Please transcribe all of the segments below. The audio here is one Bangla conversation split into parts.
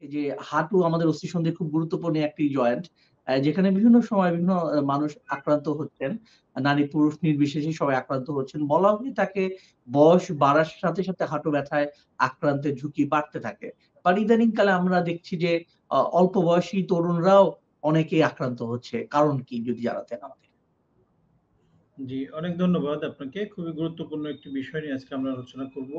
এই যে হাঁটু আমাদের অস্থিসন্ধির খুব গুরুত্বপূর্ণ একটি জয়েন্ট। যেখানে বিভিন্ন সময় বিভিন্ন মানুষ আক্রান্ত হচ্ছেন। নারী-পুরুষ নির্বিশেষে সবাই আক্রান্ত হচ্ছেন। বলা হয়ে থাকে বয়স বাড়ার সাথে, সাথে হাঁটু ব্যথায় আক্রান্তের ঝুঁকি বাড়তে থাকে। বাট ইদানিং কালে আমরা দেখছি যে অল্প বয়সী তরুণরাও অনেকেই আক্রান্ত হচ্ছে। কারণ কি যদি জানাতেন আমাদের? জি, অনেক ধন্যবাদ আপনাকে। খুবই গুরুত্বপূর্ণ একটি বিষয় নিয়ে আজকে আমরা আলোচনা করব।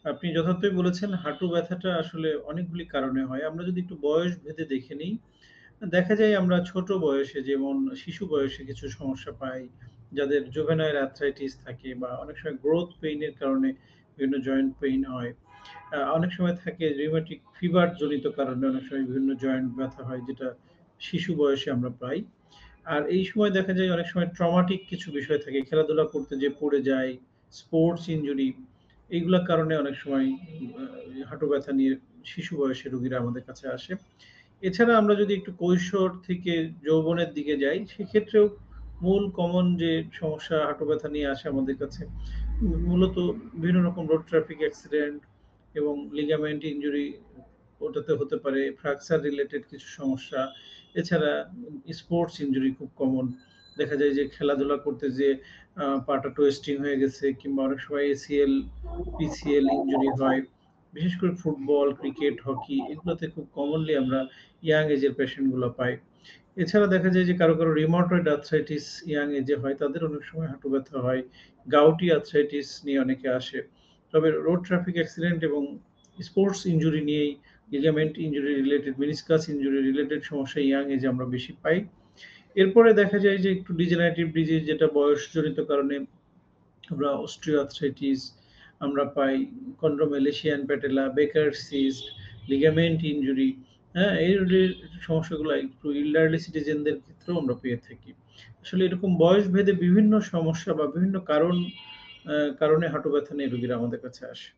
আপনি যথার্থই বলেছেন, হাঁটু ব্যথাটা আসলে অনেকগুলি কারণে হয়। আমরা যদি একটু বয়স ভেদে দেখে নিই, দেখা যায় আমরা ছোট বয়সে যেমন শিশু বয়সে কিছু সমস্যা পাই, যাদের জুভেনাইল আর্থ্রাইটিস থাকে বা অনেক সময় গ্রোথ পেইন এর কারণে বিভিন্ন জয়েন্ট পেইন হয়। অনেক সময় থাকে রিউমেটিক ফিভার জনিত কারণে অনেক সময় বিভিন্ন জয়েন্ট ব্যথা হয়, যেটা শিশু বয়সে আমরা পাই। আর এই সময় দেখা যায় অনেক সময় ট্রমাটিক কিছু বিষয় থাকে। খেলাধুলা করতে যেয়ে পড়ে যায়, স্পোর্টস ইনজুরি, এইগুলার কারণে অনেক সময় হাঁটু ব্যথা নিয়ে শিশু বয়সের রোগীরা আমাদের কাছে আসে। এছাড়া আমরা যদি একটু কৈশোর থেকে যৌবনের দিকে যাই, সেক্ষেত্রেও মূল কমন যে সমস্যা হাঁটু ব্যথা নিয়ে আসে আমাদের কাছে, মূলত বিভিন্ন রকম রোড ট্রাফিক অ্যাক্সিডেন্ট এবং লিগামেন্ট ইনজুরি, ওটাতে হতে পারে ফ্র্যাকচার রিলেটেড কিছু সমস্যা। এছাড়া স্পোর্টস ইনজুরি খুব কমন। দেখা যায় যে খেলাধুলা করতে যেয়ে পাটা টুয়েস্টিং হয়ে গেছে, কিংবা অনেক সময় এসিএল, পিসিএল ইনজুরি হয়। বিশেষ করে ফুটবল, ক্রিকেট, হকি এগুলোতে খুব কমনলি আমরা ইয়াং এজের পেশেন্ট গুলো পাই। এছাড়া দেখা যায় যে কারো রিউমাটয়েড আর্থ্রাইটিস ইয়াং এজে হয়, তাদের অনেক সময় হাঁটু ব্যথা হয়। গাউটি আর্থ্রাইটিস নিয়ে অনেকে আসে। তবে রোড ট্রাফিক অ্যাক্সিডেন্ট এবং স্পোর্টস ইনজুরি নিয়েই, ligament injury related, meniscus injury related সমস্যা ইয়াং এজে আমরা বেশি পাই। এরপরে দেখা যায় যে একটু ডিজেনারেটিভ ডিজিজ, যেটা বয়সজনিত কারণে আমরা অস্টিওআর্থ্রাইটিস আমরা পাই, কন্ড্রোমেলেশিয়ান প্যাটেলা, বেকার সিস্ট, লিগামেন্ট ইনজুরি, হ্যাঁ? এই সমস্যাগুলা একটু এল্ডারলি সিটিজেনদের ক্ষেত্রেও আমরা পেয়ে থাকি। আসলে এরকম বয়স ভেদে বিভিন্ন সমস্যা বা বিভিন্ন কারণে হাঁটু ব্যথা নিয়ে রোগীরা আমাদের কাছে আসে।